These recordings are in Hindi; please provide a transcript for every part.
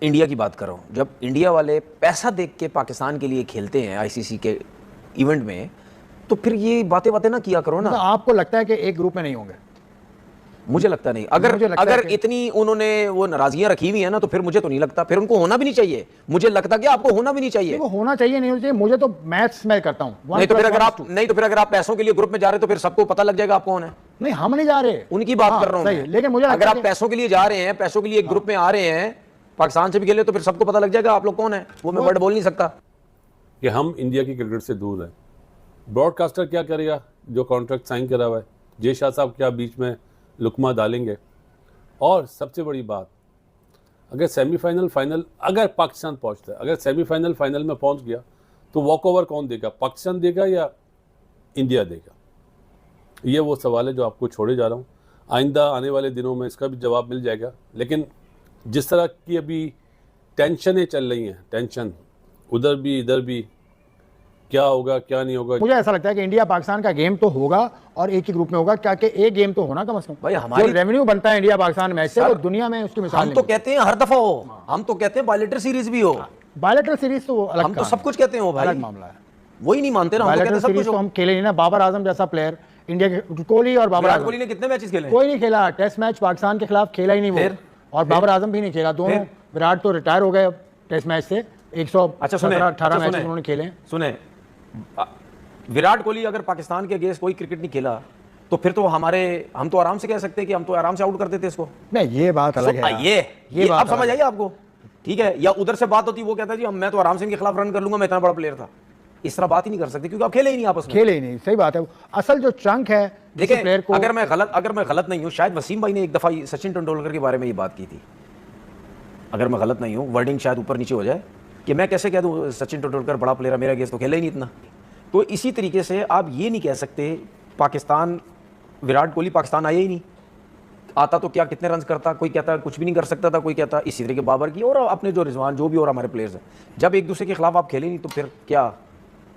इंडिया की बात कर रहा हूँ, जब इंडिया वाले पैसा देख के पाकिस्तान के लिए खेलते हैं आईसीसी के इवेंट में, तो फिर ये बातें बातें ना किया करो ना। तो आपको लगता है कि एक ग्रुप में नहीं होंगे? मुझे लगता नहीं। अगर इतनी उन्होंने वो नाराजगियां रखी हुई है ना, तो फिर मुझे तो नहीं लगता, फिर उनको होना भी नहीं चाहिए। मुझे लगता कि आपको होना भी नहीं चाहिए। वो होना चाहिए नहीं होना चाहिए, मुझे तो मैथ्स में करता हूं। नहीं तो फिर अगर आप पैसों के लिए ग्रुप में जा रहे हो तो फिर सबको पता लग जाएगा आप कौन है। नहीं, हम नहीं जा रहे, उनकी बात कर रहा हूं। लेकिन मुझे अगर आप पैसों के लिए जा रहे हैं, पैसों के लिए एक ग्रुप में आ रहे हैं, पाकिस्तान से भी खेले, तो फिर सबको पता लग जाएगा आप लोग कौन है। वो मैं वर्ड बोल नहीं सकता कि हम इंडिया की क्रिकेट से दूर हैं। ब्रॉडकास्टर क्या करेगा जो कॉन्ट्रैक्ट साइन करा हुआ है? जय शाह साहब क्या बीच में लुकमा डालेंगे? और सबसे बड़ी बात, अगर सेमीफाइनल फाइनल अगर पाकिस्तान पहुंचता है, अगर सेमीफाइनल फाइनल में पहुंच गया, तो वॉक ओवर कौन देगा? पाकिस्तान देगा या इंडिया देगा? ये वो सवाल है जो आपको छोड़े जा रहा हूँ। आइंदा आने वाले दिनों में इसका भी जवाब मिल जाएगा। लेकिन जिस तरह की अभी टेंशनें चल रही हैं, टेंशन उधर भी इधर भी, क्या होगा क्या नहीं होगा। मुझे ऐसा लगता है कि इंडिया पाकिस्तान का गेम तो होगा और एक ही ग्रुप में होगा, क्या कि एक गेम तो होना कम से कम। भाई हमारी रेवेन्यू बनता है इंडिया पाकिस्तान मैच से, वो दुनिया में उसकी मिसाल हम तो कहते हैं हर दफा हो, हम तो कहते हैं बायलेटरल सीरीज भी हो। बायलेटरल सीरीज तो अलग, हम तो सब कुछ कहते हैं भाई, अलग मामला है। वही नहीं मानते ना। बायलेटरल सीरीज तो हम खेले नहीं ना। बाबर आजम जैसा प्लेयर इंडिया के, कोहली और बाबर आजम, कोहली ने कितने मैचेस खेले? कोई नहीं खेला। टेस्ट मैच पाकिस्तान के खिलाफ खेला ही नहीं वो, और बाबर आजम भी नहीं खेला। दोनों, विराट तो रिटायर हो गए टेस्ट मैच से। 118 मैच उन्होंने खेले। सुने, विराट कोहली अगर पाकिस्तान के अगेंस्ट कोई क्रिकेट नहीं खेला, तो फिर तो हम तो आराम से कह सकते हैं कि हम तो आराम से आउट कर देते इसको। नहीं, ये बात अलग है। ये आप समझ आइए आपको, ठीक है? या उधर से बात होती, वो कहता है जी मैं तो आराम से इनके खिलाफ रन कर लूंगा, मैं इतना बड़ा प्लेयर था। इस तरह बात ही नहीं कर सकते क्योंकि आप खेले ही नहीं आपस में। खेले ही नहीं, सही बात है। असल जो चंक है देखिए प्लेयर को, अगर मैं गलत नहीं हूं, शायद वसीम भाई ने एक दफा सचिन तेंदुलकर के बारे में ये बात की थी। अगर मैं गलत नहीं हूं, वर्डिंग शायद ऊपर नीचे हो जाए, कि मैं कैसे कह दूं सचिन तेंदुलकर बड़ा प्लेयर है, मेरा अगेंस्ट तो खेला ही नहीं इतना। तो इसी तरीके से आप ये नहीं कह सकते पाकिस्तान, विराट कोहली पाकिस्तान आया ही नहीं, आता तो क्या कितने रन करता, कोई कहता कुछ भी नहीं कर सकता था, कोई कहता इसी तरीके बाबर की और अपने जो रिजवान जो भी और हमारे प्लेयर्स हैं, जब एक दूसरे के खिलाफ आप खेले नहीं तो फिर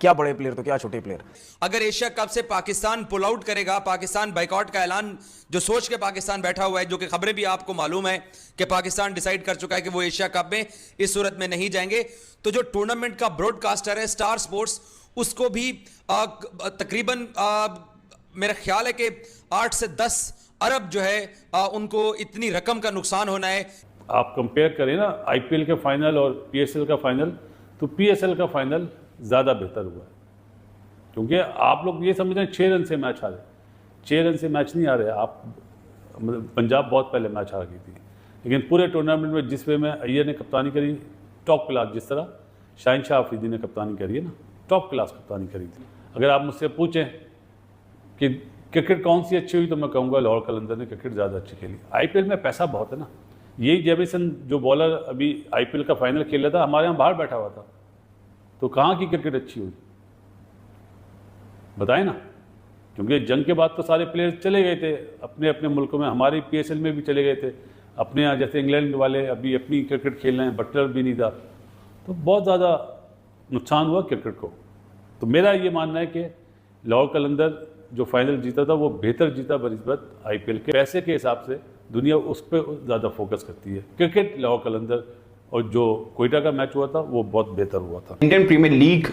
क्या बड़े प्लेयर तो क्या छोटे प्लेयर। अगर एशिया कप से पाकिस्तान पुल आउट करेगा, पाकिस्तान बाइकआउट का ऐलान जो सोच के पाकिस्तान बैठा हुआ है, जो कि खबरें भी आपको मालूम है कि पाकिस्तान डिसाइड कर चुका है कि वो एशिया कप में इस सूरत में नहीं जाएंगे, तो जो टूर्नामेंट का ब्रॉडकास्टर है स्टार स्पोर्ट्स, उसको भी तकरीबन मेरा ख्याल है कि 8 से 10 अरब जो है उनको इतनी रकम का नुकसान होना है। आप कंपेयर करें ना आईपीएल के फाइनल और पीएसएल का फाइनल, तो पीएसएल का फाइनल ज़्यादा बेहतर हुआ है, क्योंकि आप लोग ये समझ रहे हैं 6 रन से मैच हारे। 6 रन से मैच नहीं आ रहे आप, मतलब पंजाब बहुत पहले मैच हार गई थी, लेकिन पूरे टूर्नामेंट में जिस वे में अय्यर ने कप्तानी करी, टॉप क्लास, जिस तरह शाहिन शाह अफरीदी ने कप्तानी करी है ना, टॉप क्लास कप्तानी करी थी। अगर आप मुझसे पूछें कि क्रिकेट कौन सी अच्छी हुई, तो मैं कहूँगा लाहौर कलंदर ने क्रिकेट ज़्यादा अच्छी खेली। आईपीएल में पैसा बहुत है ना। यही जेमिसन जो बॉलर अभी आईपीएल का फाइनल खेल रहा था, हमारे यहाँ बाहर बैठा हुआ था, तो कहाँ की क्रिकेट अच्छी हुई बताएं ना। क्योंकि जंग के बाद तो सारे प्लेयर्स चले गए थे अपने अपने मुल्कों में, हमारे पीएसएल में भी चले गए थे अपने यहाँ, जैसे इंग्लैंड वाले अभी अपनी क्रिकेट खेल रहे हैं, बटलर भी नहीं था, तो बहुत ज़्यादा नुकसान हुआ क्रिकेट को। तो मेरा ये मानना है कि लाहौर कलंदर जो फाइनल जीता था वो बेहतर जीता बनिस्बत आईपीएल के। पैसे के हिसाब से दुनिया उस पर ज़्यादा फोकस करती है। क्रिकेट लाहौर कलंदर और जो कोयटा का मैच हुआ था वो बहुत बेहतर हुआ था। इंडियन प्रीमियर लीग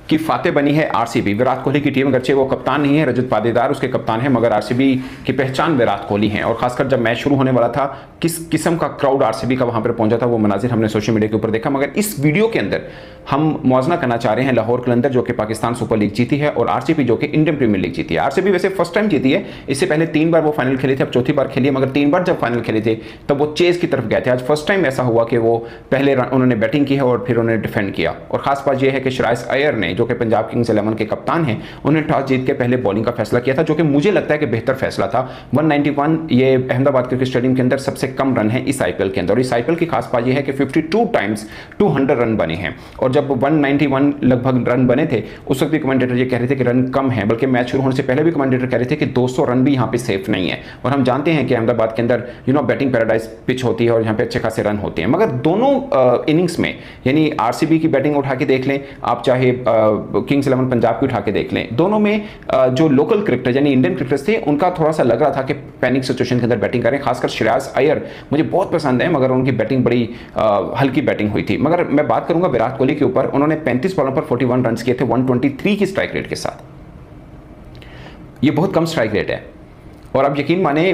की फातेह बनी है आरसीबी। विराट कोहली की टीम, अगरचे वो कप्तान नहीं है, रजत पाटीदार उसके कप्तान है, मगर आरसीबी की पहचान विराट कोहली है। और खासकर जब मैच शुरू होने वाला था, किस किस्म का क्राउड आरसीबी का वहां पर पहुंचा था, वो मनाजिर हमने सोशल मीडिया के ऊपर देखा। मगर इस वीडियो के अंदर हम मुआवजा करना चाह रहे हैं लाहौर कलंदर जो कि पाकिस्तान सुपर लीग जीती है, और आरसीबी जो कि इंडियन प्रीमियर लीग जीती है। आरसीबी वैसे फर्स्ट टाइम जीती है, इससे पहले 3 बार वो फाइनल खेले थे, अब चौथी बार खेली है, मगर 3 बार जब फाइनल खेले थे तब वो चेज की तरफ गए थे। आज फर्स्ट टाइम ऐसा हुआ कि वो पहले उन्होंने बैटिंग की है और फिर उन्होंने डिफेंड किया। और खास बात यह है कि श्राइस अय्यर ने, जो कि पंजाब किंग्स 11 के कप्तान हैं, उन्होंने टॉस जीत के पहले बॉलिंग का फैसला किया था, जो कि मुझे लगता है कि बेहतर फैसला था। 191 ये अहमदाबाद क्रिकेट स्टेडियम के अंदर सबसे कम रन है इस आईपीएल के अंदर। और इस आईपीएल की खास बात यह है कि 52 टाइम्स 200 रन बने हैं। और जब 191 लगभग रन बने थे, उस वक्त भी कमेंटेटर ये कह रहे थे कि रन कम है, बल्कि मैच शुरू होने से पहले भी कमेंटेटर कह रहे थे कि 200 रन भी यहाँ पे सेफ नहीं है। और हम जानते हैं कि अहमदाबाद के अंदर बैटिंग पैराडाइज पिच होती है और यहाँ पे अच्छे खासे रन होते हैं। मगर दोनों इनिंग्स में, यानी आरसीबी की बैटिंग उठा के देख लें आप, चाहे किंग्स 11 पंजाब की उठा के देख लें, दोनों में जो लोकल क्रिकेटर यानी इंडियन क्रिकेटर्स थे उनका थोड़ा सा लग रहा था कि पैनिक सिचुएशन के अंदर बैटिंग करें। खासकर श्रेयस अय्यर मुझे बहुत पसंद है, मगर उनकी बैटिंग बड़ी हल्की बैटिंग हुई थी। मगर मैं बात करूंगा विराट कोहली के ऊपर, उन्होंने 35 बॉलों पर 41 रन किए थे 123 की स्ट्राइक रेट के साथ। ये बहुत कम स्ट्राइक रेट है, और आप यकीन माने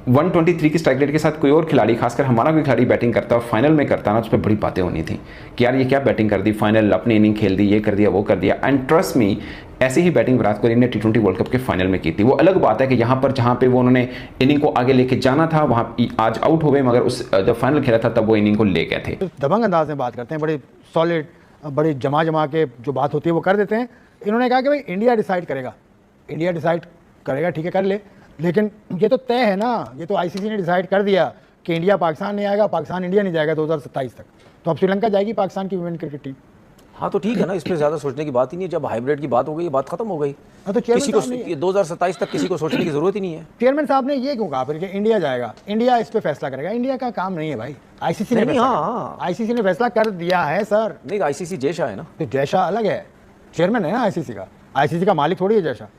123 की स्ट्राइक रेट के साथ कोई और खिलाड़ी, खासकर हमारा कोई खिलाड़ी बैटिंग करता और फाइनल में करता ना, उस पर बड़ी बातें होनी थी कि यार ये क्या बैटिंग कर दी, फाइनल अपनी इनिंग खेल दी, ये कर दिया वो कर दिया। एंड ट्रस्ट मी, ऐसी ही बैटिंग विराट कोहली ने T20 वर्ल्ड कप के फाइनल में की थी। वो अलग बात है कि यहाँ पर जहाँ पे वो उन्होंने इनिंग को आगे लेके जाना था वहाँ आज आउट हो गए, मगर उस जब फाइनल खेला था तब वो इनिंग को ले गए थे। दबंग अंदाज में बात करते हैं, बड़े सॉलिड, बड़ी जमा के जो बात होती है वो कर देते हैं। इन्होंने कहा कि भाई इंडिया डिसाइड करेगा, इंडिया डिसाइड करेगा, ठीक है कर ले, लेकिन ये तो तय है ना, ये तो आईसीसी ने डिसाइड कर दिया कि इंडिया पाकिस्तान नहीं आएगा, पाकिस्तान इंडिया नहीं जाएगा 2027 तक। तो अब श्रीलंका जाएगी पाकिस्तान की वुमेन क्रिकेट टीम। हाँ तो ठीक है ना, इसमें ज़्यादा सोचने की बात ही नहीं है। जब हाइब्रिड की बात हो गई, ये बात खत्म हो गई। हाँ तो किसी को 2027 तक किसी को सोचने की जरूरत ही नहीं है। चेयरमैन साहब ने ये क्यों कहा फिर कि इंडिया जाएगा, इंडिया इस पे फैसला करेगा? इंडिया का काम नहीं है भाई, आईसीसी ने आईसीसी ने फैसला कर दिया है सर। नहीं, आईसीसी जैसा है ना, तो जैसा अलग है, चेयरमैन है ना आईसीसी का मालिक थोड़ी है जैसा।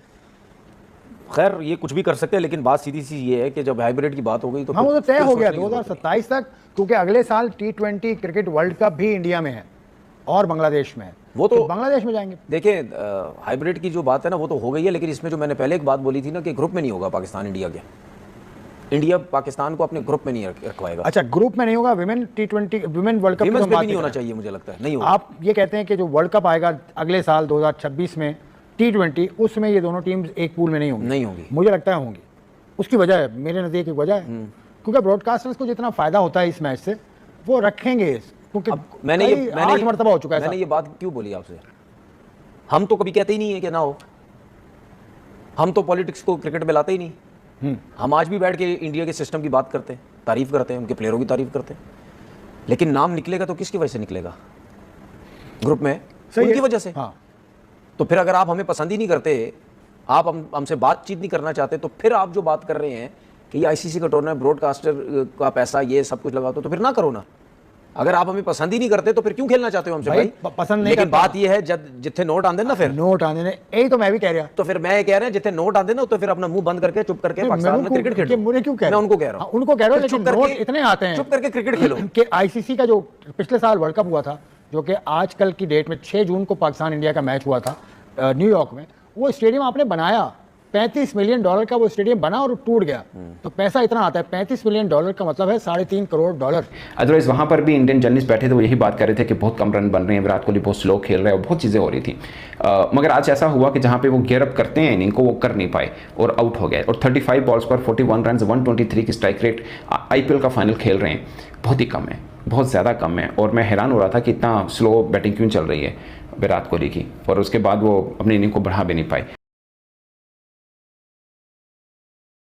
खैर ये कुछ भी कर सकते हैं, लेकिन बात सीधी सी ये है कि जब हाइब्रिड की बात हो गई तो हाँ वो तो तय हो गया 2027 तक, क्योंकि अगले साल T20 क्रिकेट वर्ल्ड कप भी इंडिया में है और बांग्लादेश में है। वो तो बांग्लादेश में जाएंगे। देखिए हाइब्रिड की जो बात है ना वो तो हो गई है, लेकिन इसमें जो मैंने पहले एक बात बोली थी ना कि ग्रुप में नहीं होगा पाकिस्तान इंडिया के, इंडिया पाकिस्तान को अपने ग्रुप में नहीं रखवाएगा। अच्छा, ग्रुप में नहीं होगा, women T20 women world cup में नहीं होना चाहिए, मुझे लगता है नहीं होगा। आप ये कहते हैं कि जो वर्ल्ड कप आएगा अगले साल 2026 में T20, उसमें ये दोनों टीम्स एक पूल में नहीं होंगी। मुझे लगता है होंगी। उसकी वजह है, मेरे नज़रिए की वजह है, क्योंकि ब्रॉडकास्टर्स को जितना फायदा होता है इस मैच से वो रखेंगे, क्योंकि मैंने 8 मरतबा हो चुका है। मैंने ये बात क्यों बोली आपसे? हम तो कभी कहते ही नहीं है कि ना हो, हम तो पॉलिटिक्स को क्रिकेट में लाते ही नहीं। हम आज भी बैठ के इंडिया के सिस्टम की बात करते हैं, तारीफ करते हैं, उनके प्लेयरों की तारीफ करते हैं, लेकिन नाम निकलेगा तो किसकी वजह से निकलेगा? ग्रुप में उनकी वजह से। हाँ। तो फिर अगर आप हमें पसंद ही नहीं करते, आप हमसे बातचीत नहीं करना चाहते, तो फिर आप जो बात कर रहे हैं कि ये आईसीसी का टूर्नामेंट, ब्रॉडकास्टर का पैसा, ये सब कुछ लगा, तो फिर ना करो ना। अगर आप हमें पसंद ही नहीं करते तो फिर क्यों खेलना चाहते हो हमसे भाई? पसंद नहीं। लेकिन बात ये है जिथे नोट आंदे ना, फिर नोट आंदे ने, यही तो मैं भी कह रहा। तो फिर मैं कह रहा हूं जिथे नोट आंदे ना, तो फिर अपना मुंह बंद करके चुप करके पाकिस्तान में क्रिकेट खेलो। मुझे क्यों कह रहा हूं? मैं उनको कह रहा हूं, उनको कह रहा हूं, लेकिन नोट इतने आते हैं, चुप करके क्रिकेट खेलो। कि आईसीसी का जो पिछले साल वर्ल्ड कप हुआ था, जो कि आजकल की डेट में 6 जून को पाकिस्तान इंडिया का मैच हुआ था न्यूयॉर्क में, वो स्टेडियम आपने बनाया, $35 मिलियन का वो स्टेडियम बना और टूट गया। तो पैसा इतना आता है, $35 मिलियन का मतलब है $3.5 करोड़। अदरवाइज वहाँ पर भी इंडियन जर्नलिस्ट बैठे थे, वो यही बात कर रहे थे कि बहुत कम रन बन रहे हैं, विराट कोहली बहुत स्लो खेल रहे हैं और बहुत चीज़ें हो रही थी। मगर आज ऐसा हुआ कि जहाँ पे वो गियर अप करते हैं इनिंग को, वो कर नहीं पाए और आउट हो गए। और 35 बॉल्स पर 41 रन, 123 की स्ट्राइक रेट, IPL का फाइनल खेल रहे हैं, बहुत ही कम है, बहुत ज़्यादा कम है। और मैं हैरान हो रहा था कि इतना स्लो बैटिंग क्यों चल रही है विराट कोहली की, और उसके बाद वो अपनी इनिंग को बढ़ा भी नहीं पाए।